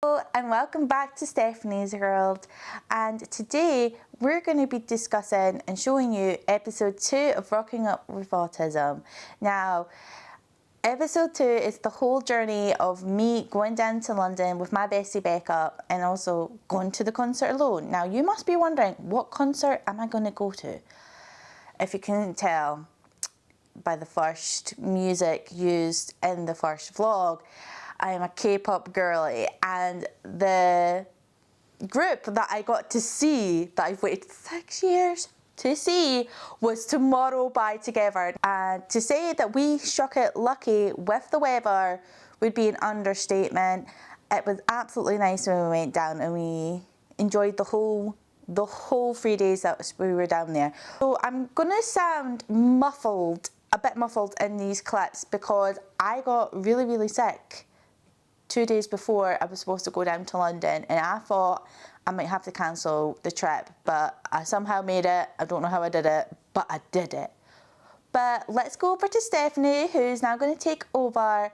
Hello and welcome back to Stephanie's World, and today we're going to be discussing and showing you episode 2 of Rocking Up with Autism. Now, episode 2 is the whole journey of me going down to London with my bestie Becca and also going to the concert alone. Now, you must be wondering, what concert am I going to go to? If you couldn't tell by the first music used in the first vlog, I am a K-pop girly, and the group that I got to see, that I've waited 6 years to see, was Tomorrow by Together. And to say that we struck it lucky with the weather would be an understatement. It was absolutely nice when we went down and we enjoyed the whole 3 days that we were down there. So I'm gonna sound a bit muffled in these clips because I got really sick 2 days before I was supposed to go down to London, and I thought I might have to cancel the trip, but I somehow made it. I don't know how I did it, but I did it. But let's go over to Stephanie, who's now going to take over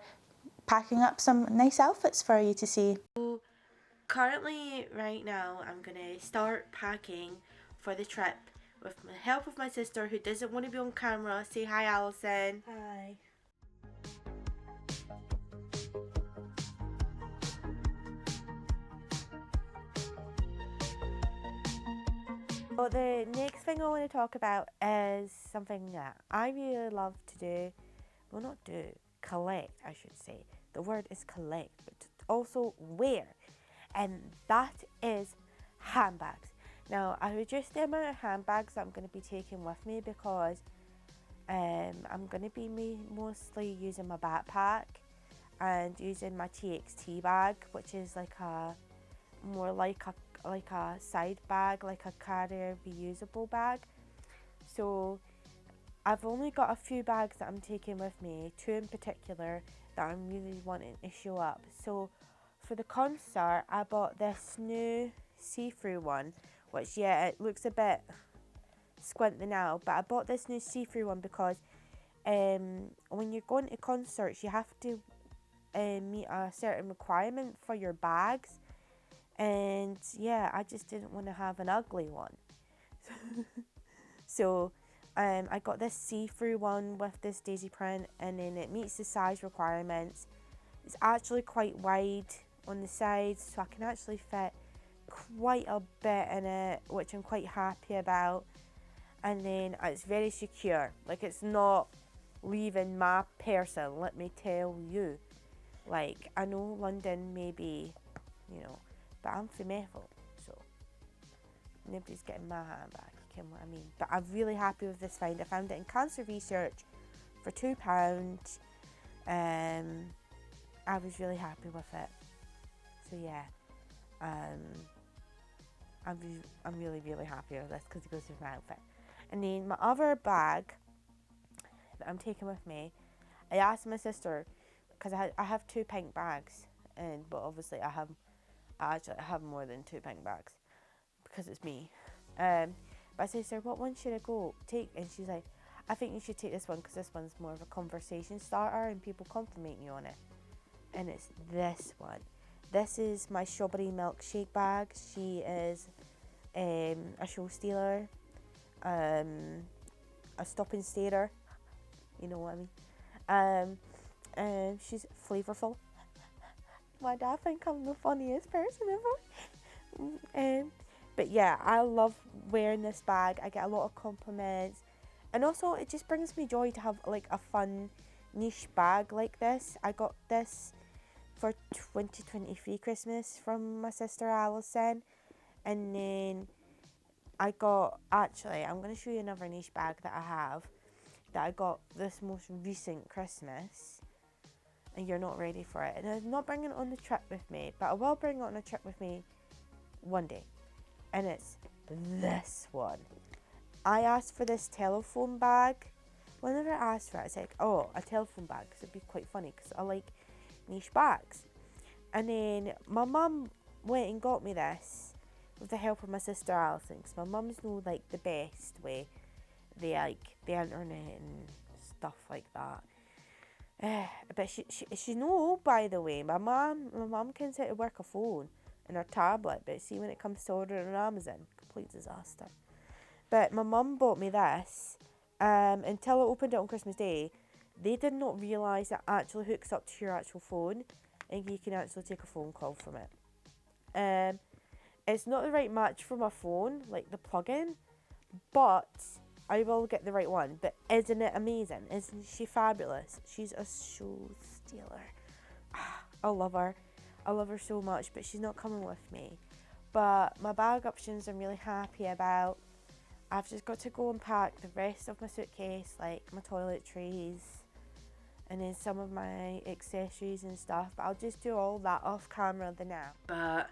packing up some nice outfits for you to see. So currently, right now, I'm going to start packing for the trip with the help of my sister, who doesn't want to be on camera. Say hi, Alison. Hi. Well, the next thing I want to talk about is something that I really love to do. Well, not do, collect, I should say. The word is collect, but also wear. And that is handbags. Now, I reduced the amount of handbags that I'm going to be taking with me because I'm going to be mostly using my backpack and using my TXT bag, which is like a more like a side bag, like a carrier reusable bag. So I've only got a few bags that I'm taking with me, 2 in particular that I'm really wanting to show up. So for the concert, I bought this new see-through one, which, yeah, it looks a bit squinty now, but I bought this new see-through one because when you're going to concerts, you have to meet a certain requirement for your bags. And yeah, I just didn't want to have an ugly one. So I got this see-through one with this daisy print, and then it meets the size requirements. It's actually quite wide on the sides, so I can actually fit quite a bit in it, which I'm quite happy about. And then it's very secure, like it's not leaving my person, let me tell you. Like, I know London may be, but I'm from Ethel, so nobody's getting my handbag, you know what I mean. But I'm really happy with this find. I found it in Cancer Research for £2. I was really happy with it. So yeah, I'm really happy with this because it goes with my outfit. And then my other bag that I'm taking with me, I asked my sister, because I have 2 pink bags, but obviously I have more than 2 pink bags because it's me. But I said, "Sir, what one should I take?" And she's like, "I think you should take this one because this one's more of a conversation starter and people compliment you on it." And it's this one. This is my strawberry milkshake bag. She is a show stealer, a stop and starer. You know what I mean? And she's flavorful. Why do I think I'm the funniest person ever? But yeah, I love wearing this bag. I get a lot of compliments, and also it just brings me joy to have like a fun niche bag like this. I got this for 2023 Christmas from my sister Alison, and then I'm going to show you another niche bag that I have that I got this most recent Christmas, and you're not ready for it. And I'm not bringing it on the trip with me, but I will bring it on a trip with me one day. And it's this one. I asked for this telephone bag. Whenever I asked for it, I was like, oh, a telephone bag, because it'd be quite funny, because I like niche bags. And then my mum went and got me this with the help of my sister Alison, because my mum's know like the best way they like the internet and stuff like that. But she's no old, by the way. My mum can sit to work a phone and her tablet, but see when it comes to ordering on Amazon, complete disaster. But my mum bought me this. Until I opened it on Christmas Day, they did not realise it actually hooks up to your actual phone, and you can actually take a phone call from it. It's not the right match for my phone, like the plug-in, but I will get the right one. But isn't it amazing? Isn't she fabulous? She's a show stealer. I love her. I love her so much, but she's not coming with me. But my bag options I'm really happy about. I've just got to go and pack the rest of my suitcase, like my toiletries and then some of my accessories and stuff. But I'll just do all that off camera now. But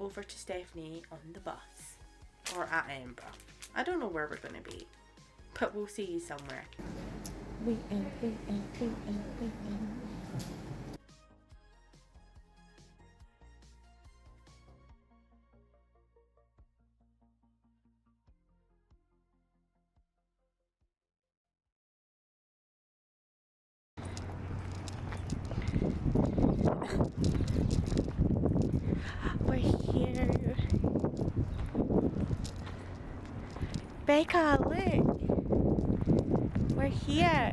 over to Stephanie on the bus, or at Edinburgh. I don't know where we're going to be, but we'll see you somewhere. Waiting. We're here. Becca, look. We're here. Yeah.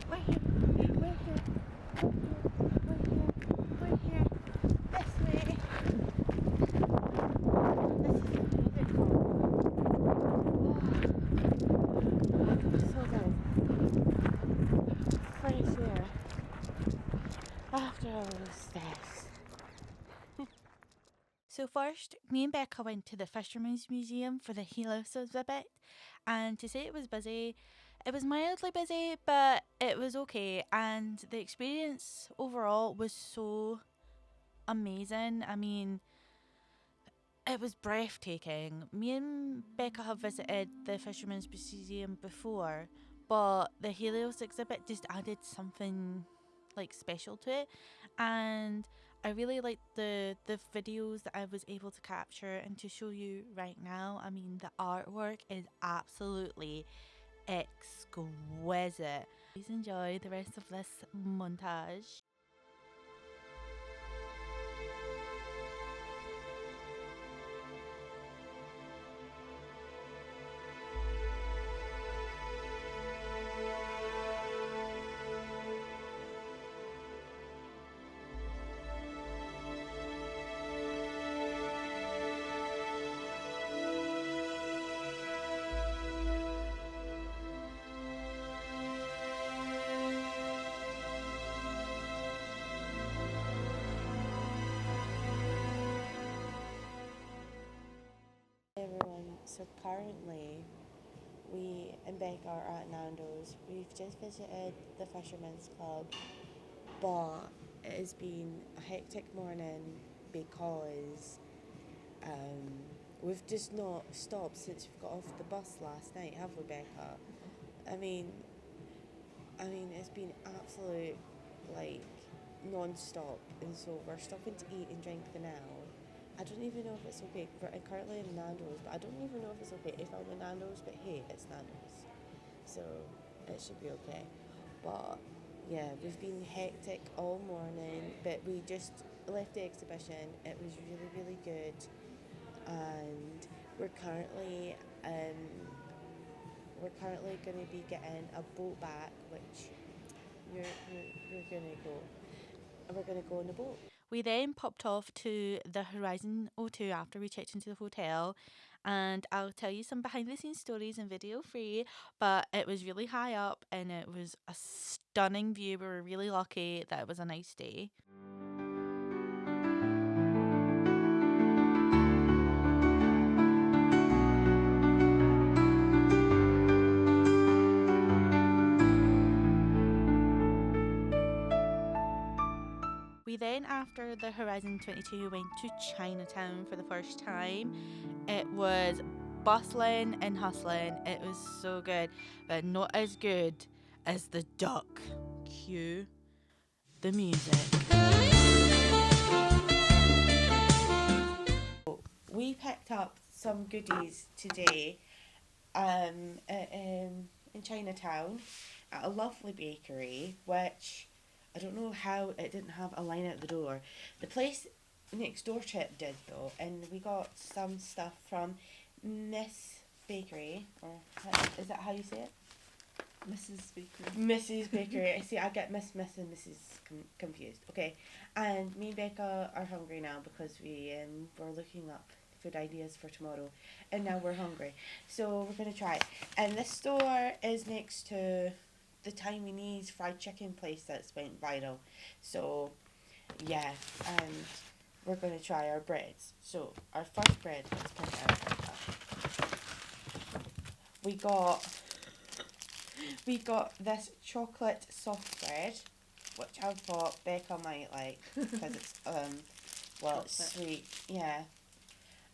We're here. This way. This is beautiful. So good. Fresh air. After all those steps. So first, me and Becca went to the Fisherman's Museum for the Helos exhibit, and to say it was busy, it was mildly busy, but it was okay, and the experience overall was so amazing. I mean, it was breathtaking. Me and Becca have visited the Fisherman's Museum before, but the Helios exhibit just added something like special to it, and I really liked the videos that I was able to capture and to show you right now. I mean, the artwork is absolutely exquisite. Please enjoy the rest of this montage. Everyone, so currently we and Becca are at Nando's. We've just visited the Fisherman's Club, but it has been a hectic morning because we've just not stopped since we got off the bus last night, have we, Becca? I mean, it's been absolute, like, non-stop, and so we're stopping to eat and drink now. I don't even know if it's okay. We're currently in Nando's, but I don't even know if it's okay if I'm in Nando's, but hey, it's Nando's. So it should be okay. But yeah, we've been hectic all morning, but we just left the exhibition. It was really, really good. And we're currently going to be getting a boat back, which we're going to go. And we're going to go on the boat. We then popped off to the Horizon O2 after we checked into the hotel, and I'll tell you some behind the scenes stories and video free, but it was really high up and it was a stunning view. We were really lucky that it was a nice day. We then, after the Horizon 22, went to Chinatown for the first time. It was bustling and hustling. It was so good, but not as good as the duck. Cue the music. We picked up some goodies today at Chinatown at a lovely bakery, which I don't know how it didn't have a line out the door. The place next door to it did though, and we got some stuff from Miss Bakery, or is that how you say it? Mrs. Baker. Mrs. Bakery. I see. I get Miss and Mrs. Confused. Okay, and me and Becca are hungry now because we were looking up food ideas for tomorrow, and now we're hungry, so we're gonna try it. And this store is next to the Taiwanese fried chicken place that's went viral. So, yeah, and we're gonna try our breads. So our first bread, let's pick it out. We got this chocolate soft bread, which I thought Becca might like because it's well, it's sweet, yeah.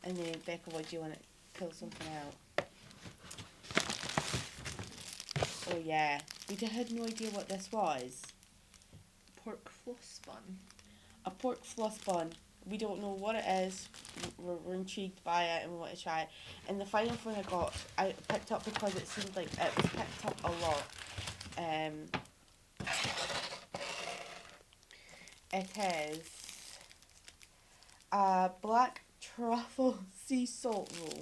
And then Becca, what do you want to pull something out? Oh yeah, we had no idea what this was. Pork floss bun. A pork floss bun. We don't know what it is. We're intrigued by it and we want to try it. And the final thing I picked up because it seemed like it was picked up a lot. It is a black truffle sea salt roll,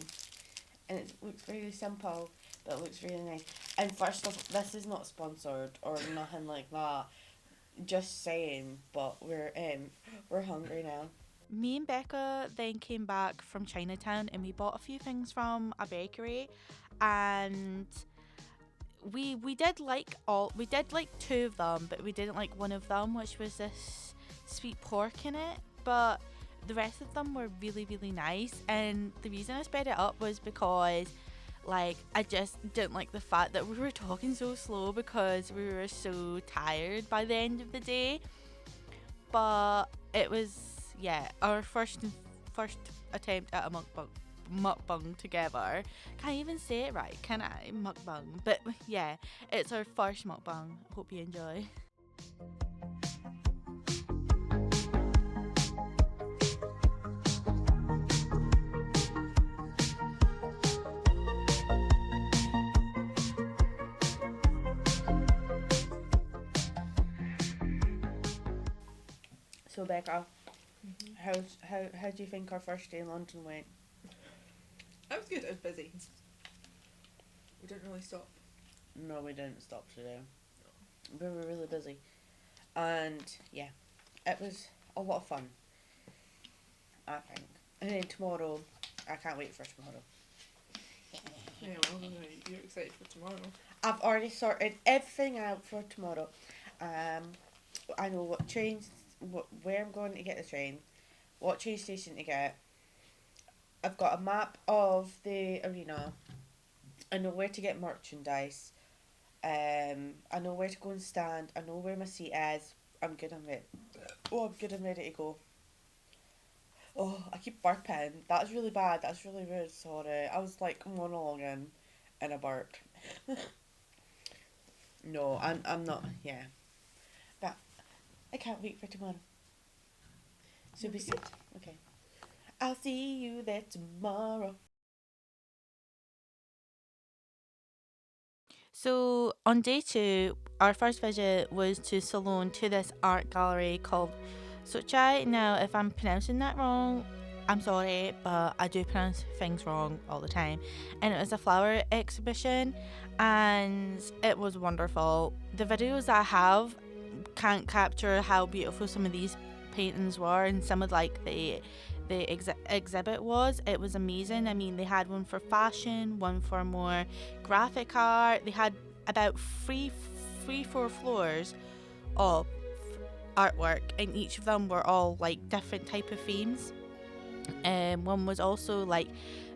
and it looks very simple, but it looks really nice. And first off, this is not sponsored or nothing like that. Just saying, but we're hungry now. Me and Becca then came back from Chinatown and we bought a few things from a bakery, and we did like two of them, but we didn't like one of them, which was this sweet pork in it. But the rest of them were really, really nice, and the reason I sped it up was because like I just didn't like the fact that we were talking so slow because we were so tired by the end of the day. But it was, yeah, our first attempt at a mukbang together. Can't even say it right, can I? Mukbang. But yeah, it's our first mukbang. Hope you enjoy. So Becca, how do you think our first day in London went? It was good. It was busy. We didn't really stop. No, we didn't stop today. We were really busy, and yeah, it was a lot of fun, I think. And then tomorrow, I can't wait for tomorrow. Yeah, well, you're excited for tomorrow. I've already sorted everything out for tomorrow. I know what trains, where I'm going to get the train, what train station to get. I've got a map of the arena. I know where to get merchandise. I know where to go and stand. I know where my seat is. I'm good and ready. Oh, I'm good and ready to go. Oh, I keep burping. That's really bad. That's really rude. Sorry. I was like monologuing and I burped. No, I'm not. Yeah, but I can't wait for tomorrow. So be good. Okay. I'll see you there tomorrow. So on day 2, our first visit was to Salon, to this art gallery called Sochai. Now, if I'm pronouncing that wrong, I'm sorry, but I do pronounce things wrong all the time. And it was a flower exhibition, and it was wonderful. The videos that I have can't capture how beautiful some of these paintings were, and some of like the exhibit was. It was amazing. I mean, they had one for fashion, one for more graphic art. They had about four floors of artwork, and each of them were all like different type of themes. One was also like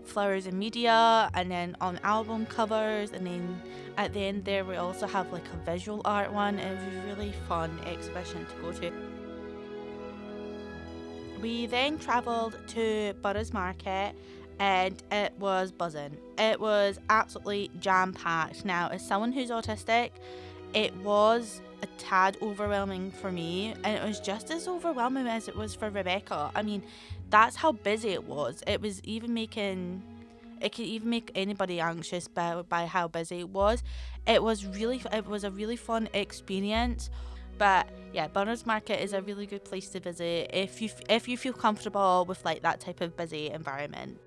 flowers in media, and then on album covers, and then at the end there we also have like a visual art one. It was a really fun exhibition to go to. We then travelled to Borough's Market, and it was buzzing. It was absolutely jam-packed. Now, as someone who's autistic, it was a tad overwhelming for me, and it was just as overwhelming as it was for Rebecca. I mean, that's how busy it was. It was even making it could even make anybody anxious by how busy it was. It was a really fun experience. But yeah, Bernard's Market is a really good place to visit if you feel comfortable with like that type of busy environment.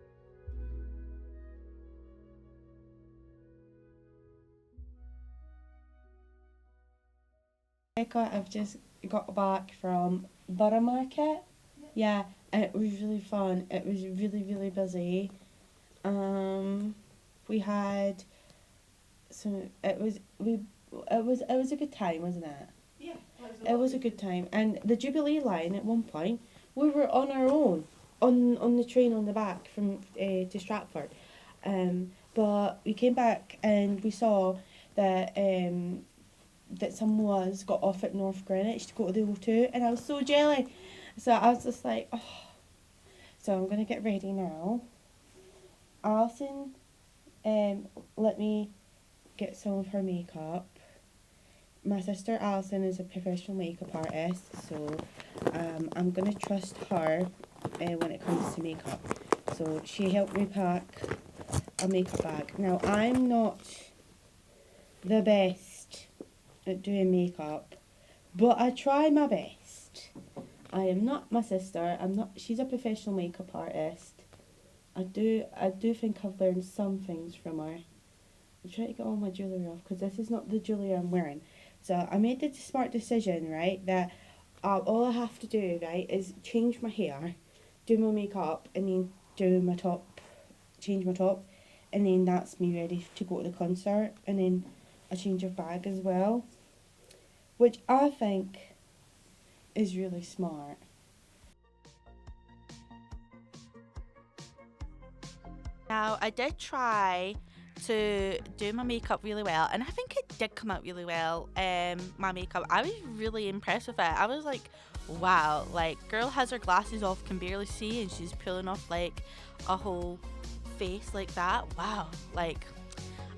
I've just got back from Borough Market. Yeah, and it was really fun. It was really, really busy. We had it was a good time, wasn't it? Yeah. It was a good time. And the Jubilee line at one point, we were on our own on the train on the back from to Stratford. But we came back and we saw that some was got off at North Greenwich to go to the O2, and I was so jelly. So I was just like, oh. So I'm gonna get ready now. Alison, let me get some of her makeup. My sister Alison is a professional makeup artist, so I'm gonna trust her when it comes to makeup. So she helped me pack a makeup bag. Now I'm not the best at doing makeup, but I try my best. I am not my sister. She's a professional makeup artist. I do think I've learned some things from her. I'm trying to get all my jewellery off because this is not the jewellery I'm wearing. So I made the smart decision, right, that all I have to do, right, is change my hair, do my makeup, and then do my top, change my top, and then that's me ready to go to the concert, and then a change of bag as well, which I think is really smart. Now, I did try to do my makeup really well, and I think it did come out really well. My makeup, I was really impressed with it. I was like, wow, like, girl has her glasses off, can barely see, and she's pulling off like a whole face like that. Wow, like,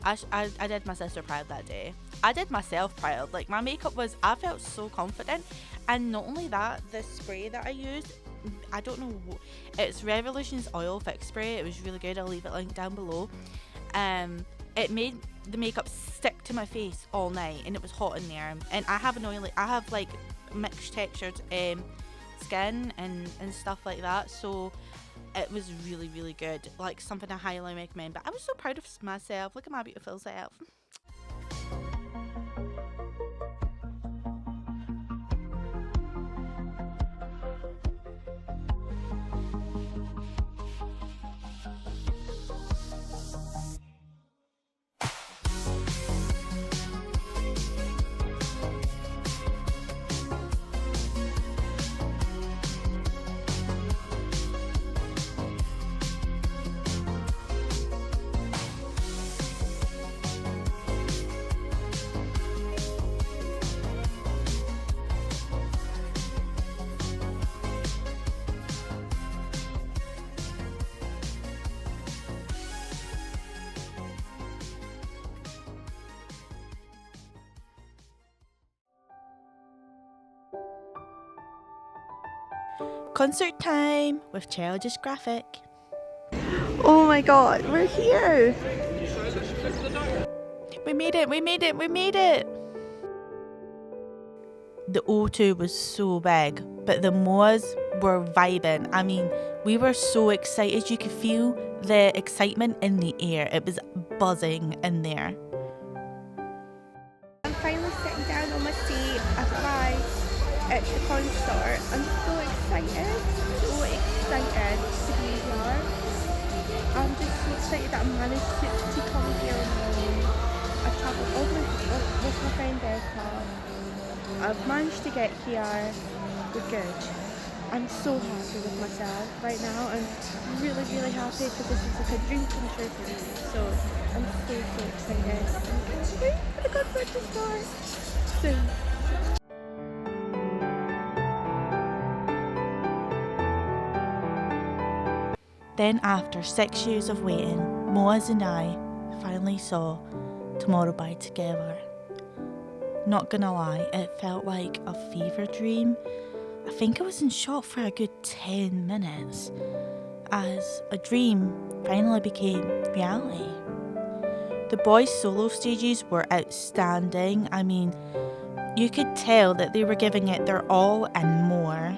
I did my sister proud that day. I did myself proud. Like, my makeup was, I felt so confident. And not only that, the spray that I used, I don't know, it's Revolution's Oil Fix Spray. It was really good. I'll leave it linked down below. It made the makeup stick to my face all night, and it was hot in there. And I have like mixed textured skin and stuff like that. So it was really, really good. Like, something I highly recommend. But I was so proud of myself. Look at my beautiful self. Concert time with Childish Graphic. Oh my god, we're here! We made it, we made it, we made it! The O2 was so big, but the Moas were vibing. I mean, we were so excited. You could feel the excitement in the air. It was buzzing in there. I'm finally sitting down on my seat at the concert. I'm so excited to be here. I'm just so excited that I managed to come here. I've travelled all the way with my friend Becca. I've managed to get here. We're good. I'm so happy with myself right now. I'm really, really happy because this is like a dream come true for me. So I'm so excited. I'm waiting for the concert to start soon. Then, after 6 years of waiting, Moaz and I finally saw Tomorrow by Together. Not gonna lie, it felt like a fever dream. I think I was in shock for a good 10 minutes. as a dream finally became reality. The boys' solo stages were outstanding. I mean, you could tell that they were giving it their all and more.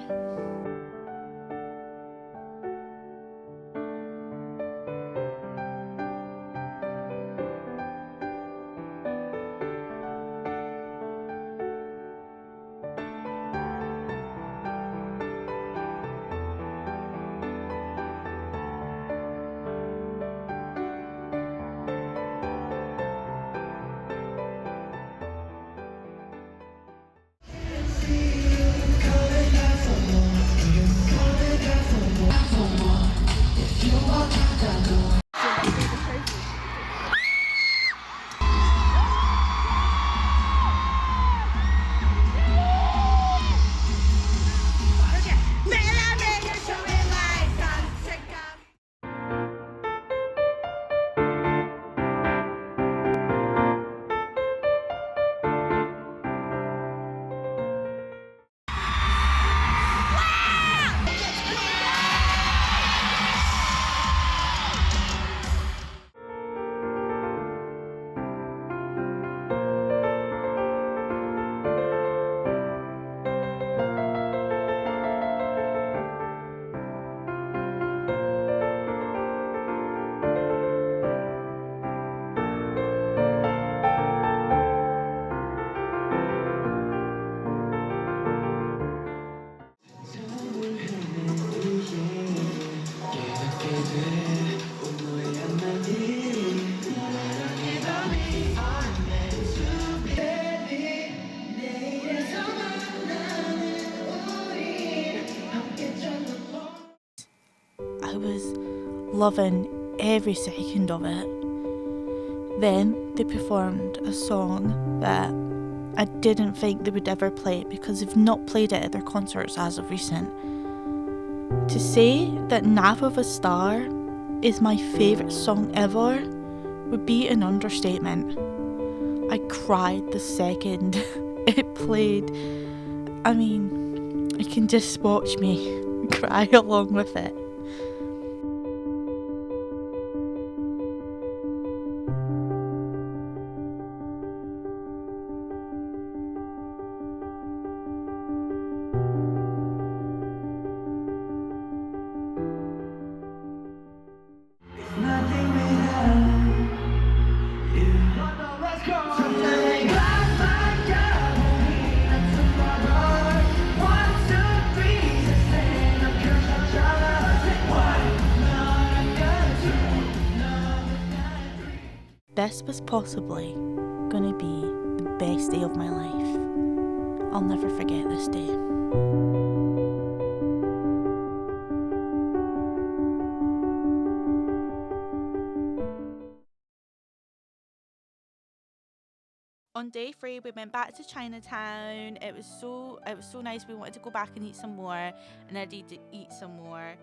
I was loving every second of it. Then they performed a song that I didn't think they would ever play because they've not played it at their concerts as of recent. To say that Nap of a Star is my favourite song ever would be an understatement. I cried the second it played. I mean, you can just watch me cry along with it. This was possibly going to be the best day of my life. I'll never forget this day. On day 3, we went back to Chinatown. It was so nice. We wanted to go back and eat some more, and I did eat some more.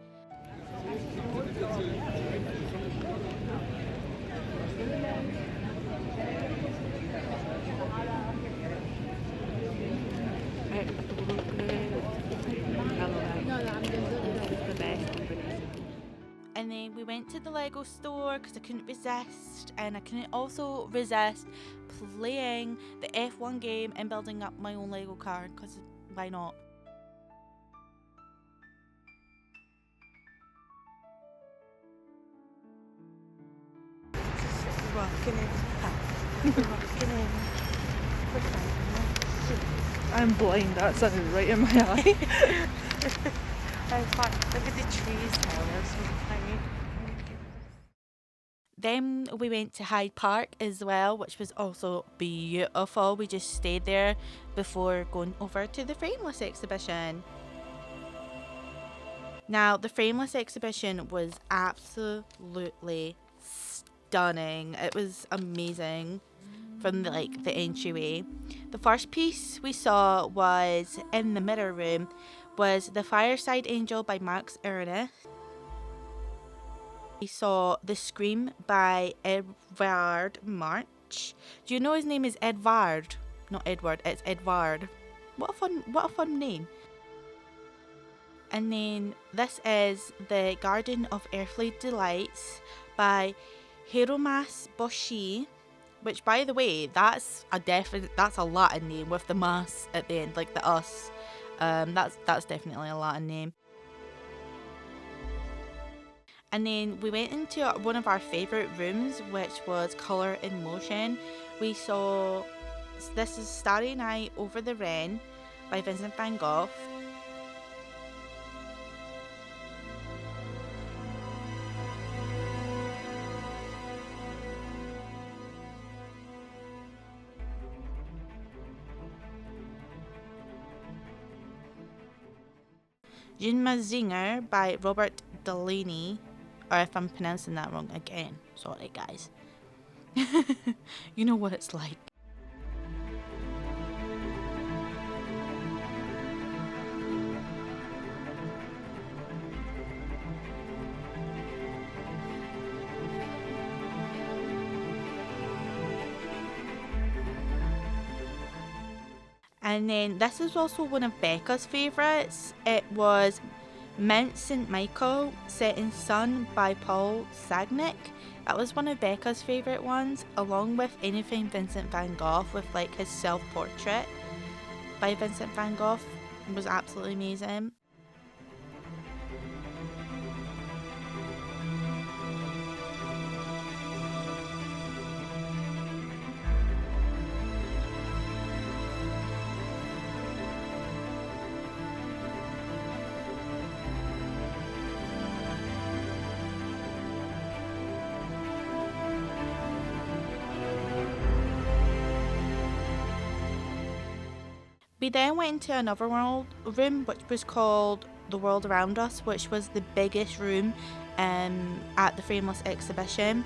And then we went to the Lego store because I couldn't resist, and I couldn't also resist playing the F1 game and building up my own Lego car, because why not? I'm blind, that sounded right in my eye. Look at the trees now, they're so tiny. Then we went to Hyde Park as well, which was also beautiful. We just stayed there before going over to the Frameless exhibition. Now, the Frameless exhibition was absolutely stunning. It was amazing from the entryway. The first piece we saw was in the mirror room, was The Fireside Angel by Max Ernest. We saw The Scream by Edvard March. Do you know his name is Edvard? Not Edward, it's Edvard. What a fun name. And then this is The Garden of Earthly Delights by Hiromas Boshi, which, by the way, that's a Latin name with the mas at the end, like the us. That's definitely a Latin name. And then we went into one of our favourite rooms, which was Colour in Motion. We saw, this is Starry Night Over the Wren by Vincent van Gogh. Jinma Zinger by Robert Delaney, or if I'm pronouncing that wrong again, sorry guys. You know what it's like. And then this is also one of Becca's favourites. It was Mount St. Michael, Setting Sun by Paul Sagnick. That was one of Becca's favourite ones, along with anything Vincent van Gogh, with like his self-portrait by Vincent van Gogh. It was absolutely amazing. We then went into another room, which was called The World Around Us, which was the biggest room at the Frameless exhibition.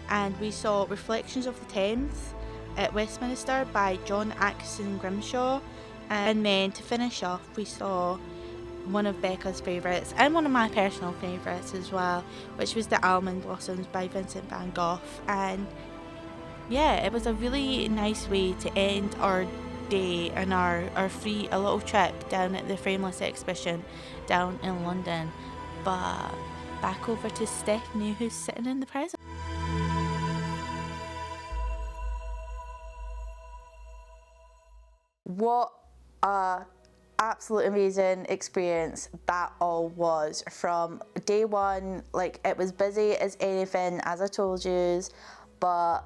And we saw Reflections of the Thames at Westminster by John Atkinson Grimshaw. And then to finish off, we saw one of Becca's favourites and one of my personal favourites as well, which was The Almond Blossoms by Vincent van Gogh. And yeah, it was a really nice way to end our day and our a little trip down at the Frameless exhibition down in London. But back over to Stephanie, who's sitting in the present. What a absolute amazing experience that all was. From day one, like, it was busy as anything, as I told you, but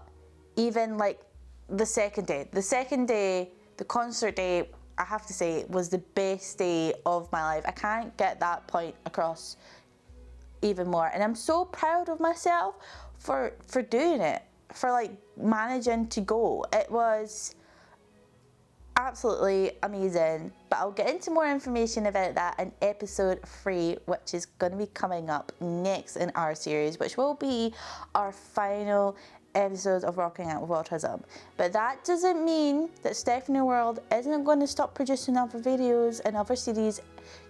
even like the second day, the concert day, I have to say, was the best day of my life. I can't get that point across even more, and I'm so proud of myself for doing it, for like managing to go. It was absolutely amazing, but I'll get into more information about that in episode 3, which is going to be coming up next in our series, which will be our final episodes of Rocking Out with Autism. But that doesn't mean that Stephanie World isn't going to stop producing other videos and other series.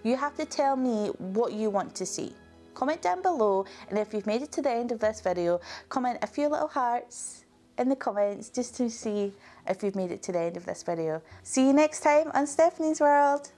You have to tell me what you want to see. Comment down below, and if you've made it to the end of this video, comment a few little hearts in the comments just to see if you've made it to the end of this video. See you next time on Stephanie's World.